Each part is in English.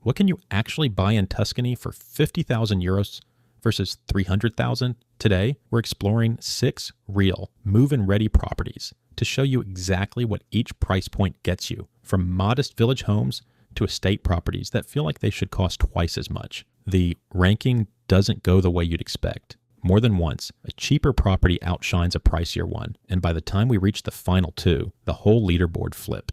What can you actually buy in Tuscany for 50,000 euros versus 300,000? Today, we're exploring 6 real move-in ready properties to show you exactly what each price point gets you, from modest village homes to estate properties that feel like they should cost twice as much. The ranking doesn't go the way you'd expect. More than once, a cheaper property outshines a pricier one, and by the time we reach the final 2, the whole leaderboard flipped.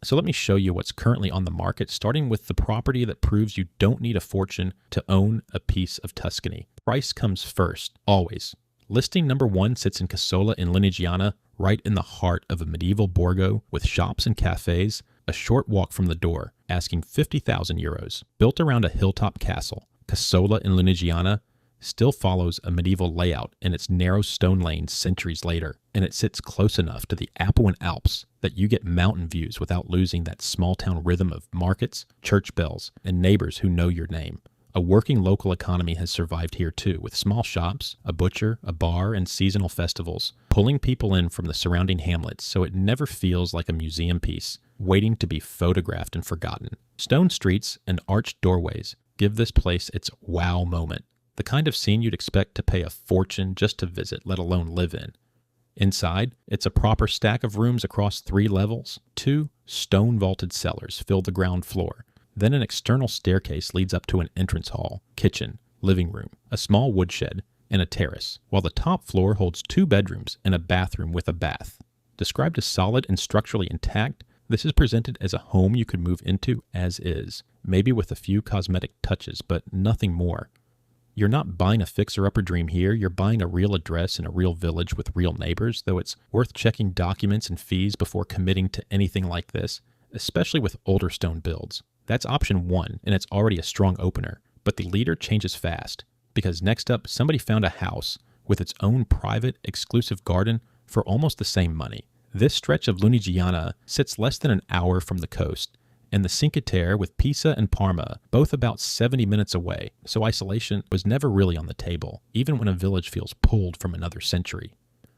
So let me show you what's currently on the market, starting with the property that proves you don't need a fortune to own a piece of Tuscany. Price comes first, always. Listing number 1 sits in Casola in Lunigiana, right in the heart of a medieval borgo with shops and cafes, a short walk from the door, asking 50,000 euros. Built around a hilltop castle, Casola in Lunigiana still follows a medieval layout in its narrow stone lanes centuries later, and it sits close enough to the Apuan Alps that you get mountain views without losing that small-town rhythm of markets, church bells, and neighbors who know your name. A working local economy has survived here too, with small shops, a butcher, a bar, and seasonal festivals, pulling people in from the surrounding hamlets so it never feels like a museum piece, waiting to be photographed and forgotten. Stone streets and arched doorways give this place its wow moment, the kind of scene you'd expect to pay a fortune just to visit, let alone live in. Inside, it's a proper stack of rooms across 3 levels. 2 stone-vaulted cellars fill the ground floor. Then an external staircase leads up to an entrance hall, kitchen, living room, a small woodshed, and a terrace, while the top floor holds 2 bedrooms and a bathroom with a bath. Described as solid and structurally intact, this is presented as a home you could move into as is, maybe with a few cosmetic touches, but nothing more. You're not buying a fixer-upper dream here, you're buying a real address in a real village with real neighbors, though it's worth checking documents and fees before committing to anything like this, especially with older stone builds. That's option 1, and it's already a strong opener, but the leader changes fast, because next up, somebody found a house with its own private, exclusive garden for almost the same money. This stretch of Lunigiana sits less than an hour from the coast, and the Cinque Terre with Pisa and Parma, both about 70 minutes away, so isolation was never really on the table, even when a village feels pulled from another century.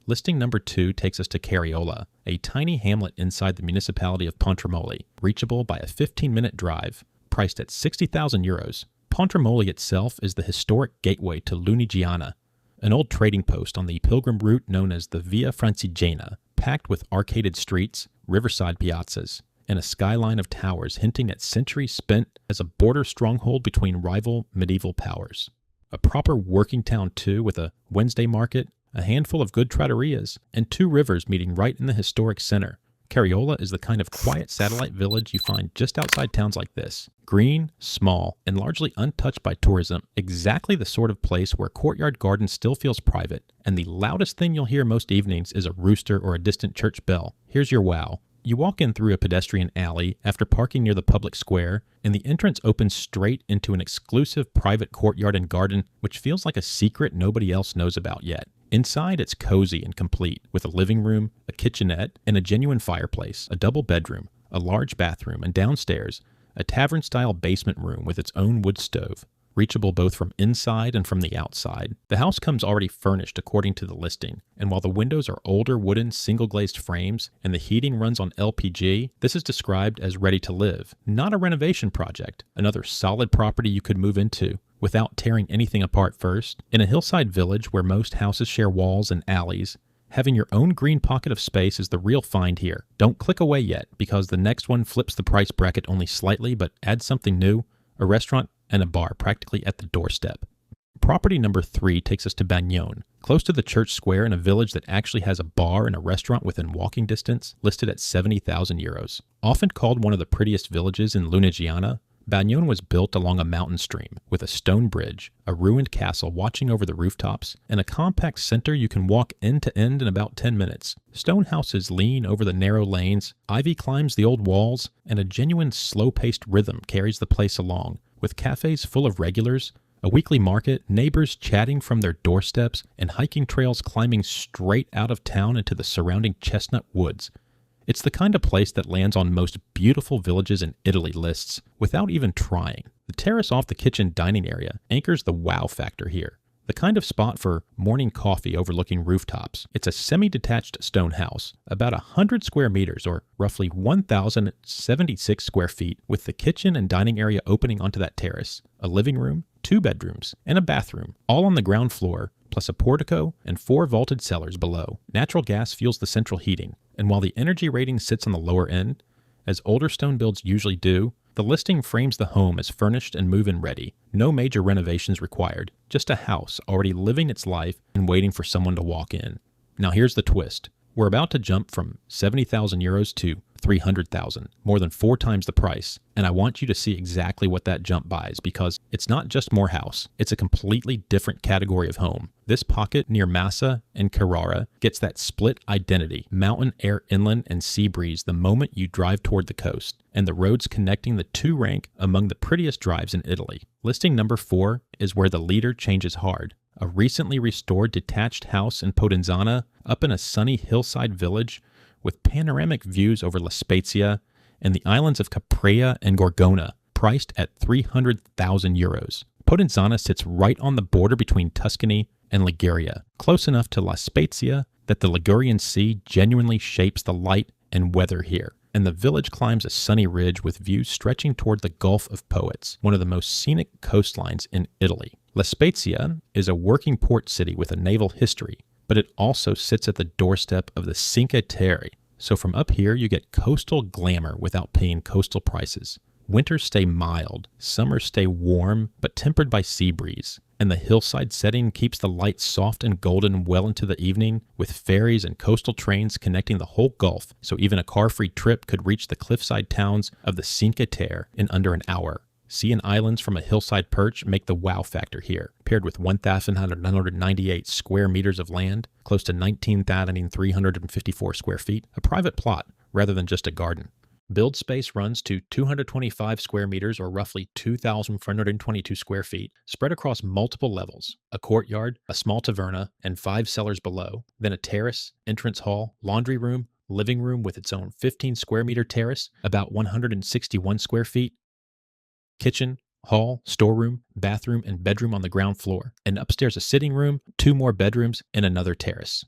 Listing number 2 takes us to Careola, a tiny hamlet inside the municipality of Pontremoli, reachable by a 15-minute drive, priced at 60,000 euros. Pontremoli itself is the historic gateway to Lunigiana, an old trading post on the pilgrim route known as the Via Francigena, packed with arcaded streets, riverside piazzas, and a skyline of towers hinting at centuries spent as a border stronghold between rival medieval powers. A proper working town too, with a Wednesday market, a handful of good trattorias, and 2 rivers meeting right in the historic center. Careola is the kind of quiet satellite village you find just outside towns like this. Green, small, and largely untouched by tourism, exactly the sort of place where courtyard garden still feels private, and the loudest thing you'll hear most evenings is a rooster or a distant church bell. Here's your wow. You walk in through a pedestrian alley after parking near the public square, and the entrance opens straight into an exclusive private courtyard and garden, which feels like a secret nobody else knows about yet. Inside, it's cozy and complete, with a living room, a kitchenette, and a genuine fireplace, a double bedroom, a large bathroom, and downstairs, a tavern-style basement room with its own wood stove, reachable both from inside and from the outside. The house comes already furnished according to the listing, and while the windows are older wooden single-glazed frames and the heating runs on LPG, this is described as ready to live, not a renovation project, another solid property you could move into without tearing anything apart first. In a hillside village where most houses share walls and alleys, having your own green pocket of space is the real find here. Don't click away yet, because the next one flips the price bracket only slightly but adds something new, a restaurant and a bar practically at the doorstep. Property number 3 takes us to Bagnone, close to the church square in a village that actually has a bar and a restaurant within walking distance, listed at 70,000 euros. Often called one of the prettiest villages in Lunigiana, Bagnone was built along a mountain stream with a stone bridge, a ruined castle watching over the rooftops, and a compact center you can walk end to end in about 10 minutes. Stone houses lean over the narrow lanes, ivy climbs the old walls, and a genuine slow-paced rhythm carries the place along, with cafes full of regulars, a weekly market, neighbors chatting from their doorsteps, and hiking trails climbing straight out of town into the surrounding chestnut woods. It's the kind of place that lands on most beautiful villages in Italy lists without even trying. The terrace off the kitchen dining area anchors the wow factor here. the kind of spot for morning coffee overlooking rooftops. It's a semi-detached stone house, about 100 square meters or roughly 1,076 square feet, with the kitchen and dining area opening onto that terrace, a living room, 2 bedrooms, and a bathroom, all on the ground floor, plus a portico and 4 vaulted cellars below. Natural gas fuels the central heating, and while the energy rating sits on the lower end, as older stone builds usually do, the listing frames the home as furnished and move-in ready. No major renovations required, just a house already living its life and waiting for someone to walk in. Now here's the twist. We're about to jump from 70,000 euros to 300,000, more than 4 times the price, and I want you to see exactly what that jump buys, because it's not just more house, it's a completely different category of home. This pocket near Massa and Carrara gets that split identity, mountain air inland and sea breeze the moment you drive toward the coast, and the roads connecting the two rank among the prettiest drives in Italy. Listing number 4 is where the leader changes hard. A recently restored detached house in Podenzana, up in a sunny hillside village with panoramic views over La Spezia and the islands of Caprea and Gorgona, priced at 300,000 euros. Podenzana sits right on the border between Tuscany and Liguria, close enough to La Spezia that the Ligurian Sea genuinely shapes the light and weather here, and the village climbs a sunny ridge with views stretching toward the Gulf of Poets, one of the most scenic coastlines in Italy. La Spezia is a working port city with a naval history, but it also sits at the doorstep of the Cinque Terre, so from up here you get coastal glamour without paying coastal prices. Winters stay mild, summers stay warm but tempered by sea breeze, and the hillside setting keeps the light soft and golden well into the evening, with ferries and coastal trains connecting the whole Gulf, so even a car-free trip could reach the cliffside towns of the Cinque Terre in under an hour. Sea and islands from a hillside perch make the wow factor here, paired with 1,998 square meters of land, close to 19,354 square feet, a private plot rather than just a garden. Build space runs to 225 square meters, or roughly 2,422 square feet, spread across multiple levels, a courtyard, a small taverna, and 5 cellars below, then a terrace, entrance hall, laundry room, living room with its own 15 square meter terrace, about 161 square feet, kitchen, hall, storeroom, bathroom, and bedroom on the ground floor, and upstairs a sitting room, 2 more bedrooms, and another terrace.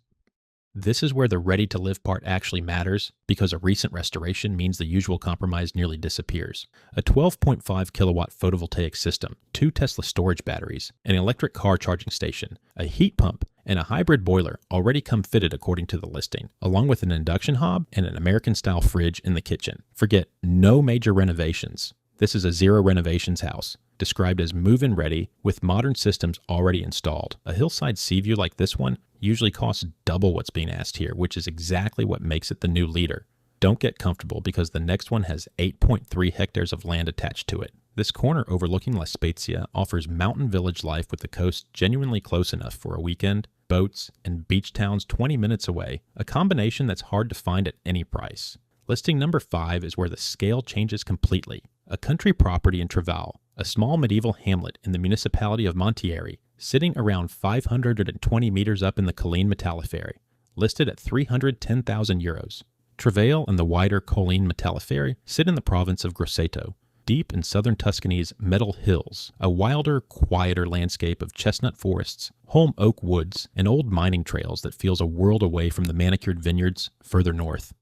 This is where the ready-to-live part actually matters, because a recent restoration means the usual compromise nearly disappears. A 12.5 kilowatt photovoltaic system, 2 Tesla storage batteries, an electric car charging station, a heat pump, and a hybrid boiler already come fitted according to the listing, along with an induction hob and an American-style fridge in the kitchen. Forget no major renovations. This is a zero renovations house, described as move-in ready with modern systems already installed. A hillside sea view like this one usually costs double what's being asked here, which is exactly what makes it the new leader. Don't get comfortable, because the next one has 8.3 hectares of land attached to it. This corner overlooking La Spezia offers mountain village life with the coast genuinely close enough for a weekend, boats, and beach towns 20 minutes away, a combination that's hard to find at any price. Listing number 5 is where the scale changes completely. A country property in Travale, a small medieval hamlet in the municipality of Montieri, sitting around 520 meters up in the Colline Metalliferi, listed at 310,000 euros. Travale and the wider Colline Metalliferi sit in the province of Grosseto, deep in southern Tuscany's Metal Hills, a wilder, quieter landscape of chestnut forests, holm oak woods, and old mining trails that feels a world away from the manicured vineyards further north.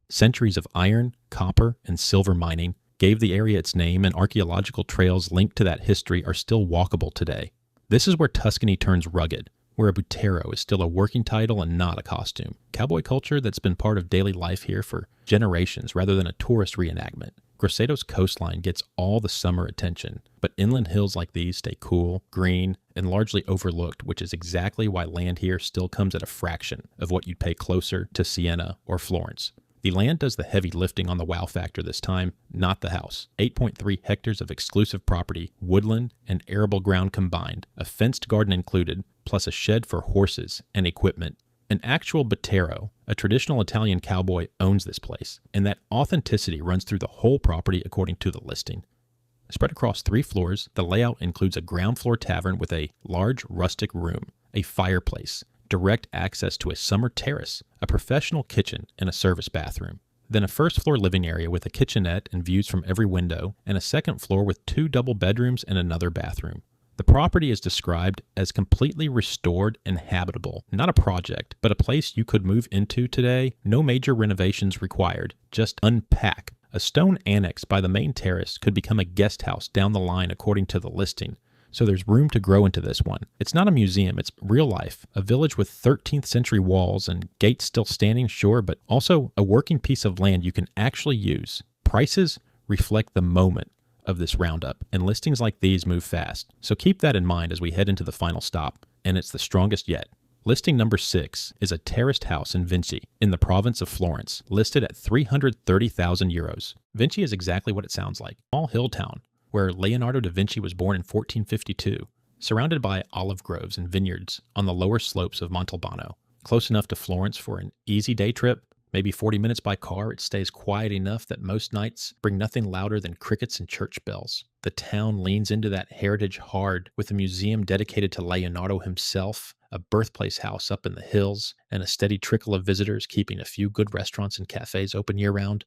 Centuries of iron, copper, and silver mining gave the area its name, and archaeological trails linked to that history are still walkable today. This is where Tuscany turns rugged, where a butero is still a working title and not a costume. Cowboy culture that's been part of daily life here for generations rather than a tourist reenactment. Grosseto's coastline gets all the summer attention, but inland hills like these stay cool, green, and largely overlooked, which is exactly why land here still comes at a fraction of what you'd pay closer to Siena or Florence. The land does the heavy lifting on the wow factor this time, not the house. 8.3 hectares of exclusive property, woodland, and arable ground combined, a fenced garden included, plus a shed for horses and equipment. An actual butero, a traditional Italian cowboy, owns this place, and that authenticity runs through the whole property according to the listing. Spread across 3 floors, the layout includes a ground floor tavern with a large rustic room, a fireplace, direct access to a summer terrace, a professional kitchen, and a service bathroom. Then a first-floor living area with a kitchenette and views from every window, and a second floor with 2 double bedrooms and another bathroom. The property is described as completely restored and habitable, not a project, but a place you could move into today. No major renovations required, just unpack. A stone annex by the main terrace could become a guest house down the line according to the listing. So there's room to grow into this one. It's not a museum, it's real life. A village with 13th century walls and gates still standing, sure, but also a working piece of land you can actually use. Prices reflect the moment of this roundup, and listings like these move fast. So keep that in mind as we head into the final stop, and it's the strongest yet. Listing number 6 is a terraced house in Vinci, in the province of Florence, listed at €330,000. Vinci is exactly what it sounds like. Small hill town, where Leonardo da Vinci was born in 1452, surrounded by olive groves and vineyards on the lower slopes of Montalbano. Close enough to Florence for an easy day trip, maybe 40 minutes by car. It stays quiet enough that most nights bring nothing louder than crickets and church bells. The town leans into that heritage hard, with a museum dedicated to Leonardo himself, a birthplace house up in the hills, and a steady trickle of visitors, keeping a few good restaurants and cafes open year-round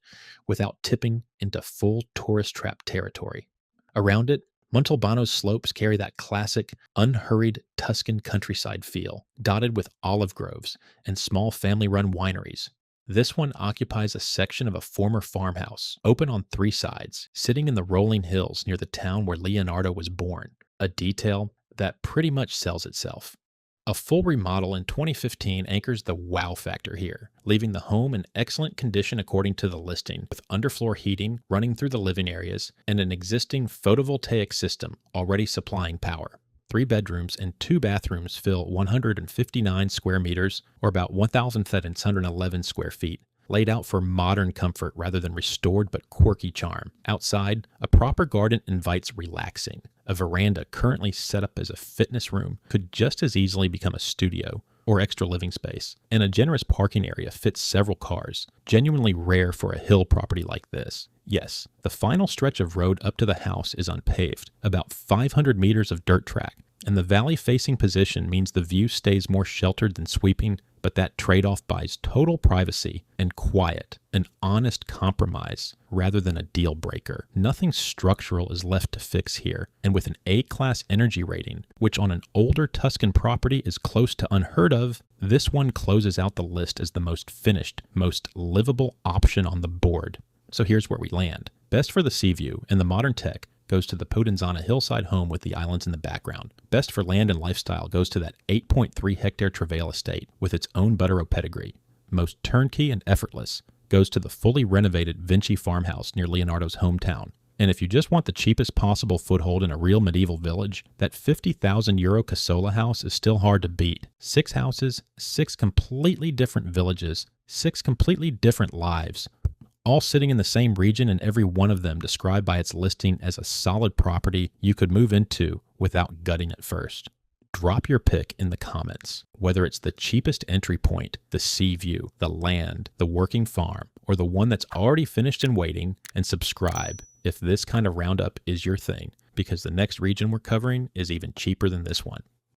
without tipping into full tourist trap territory. Around it, Montalbano's slopes carry that classic, unhurried Tuscan countryside feel, dotted with olive groves and small family-run wineries. This one occupies a section of a former farmhouse, open on 3 sides, sitting in the rolling hills near the town where Leonardo was born, a detail that pretty much sells itself. A full remodel in 2015 anchors the wow factor here, leaving the home in excellent condition according to the listing, with underfloor heating running through the living areas and an existing photovoltaic system already supplying power. 3 bedrooms and 2 bathrooms fill 159 square meters, or about 1,711 square feet, laid out for modern comfort rather than restored but quirky charm. Outside, a proper garden invites relaxing. A veranda currently set up as a fitness room could just as easily become a studio or extra living space, and a generous parking area fits several cars, genuinely rare for a hill property like this. Yes, the final stretch of road up to the house is unpaved, about 500 meters of dirt track, and the valley-facing position means the view stays more sheltered than sweeping, but that trade-off buys total privacy and quiet, an honest compromise rather than a deal breaker. Nothing structural is left to fix here, and with an A-class energy rating, which on an older Tuscan property is close to unheard of, this one closes out the list as the most finished, most livable option on the board. So here's where we land. Best for the sea view and the modern tech goes to the Podenzana hillside home with the islands in the background. Best for land and lifestyle goes to that 8.3 hectare Travale estate with its own Buttero pedigree. Most turnkey and effortless goes to the fully renovated Vinci farmhouse near Leonardo's hometown. And if you just want the cheapest possible foothold in a real medieval village, that €50,000 Casola house is still hard to beat. 6 houses, 6 completely different villages, 6 completely different lives, all sitting in the same region, and every one of them described by its listing as a solid property you could move into without gutting it first. Drop your pick in the comments, whether it's the cheapest entry point, the sea view, the land, the working farm, or the one that's already finished and waiting, and subscribe if this kind of roundup is your thing, because the next region we're covering is even cheaper than this one.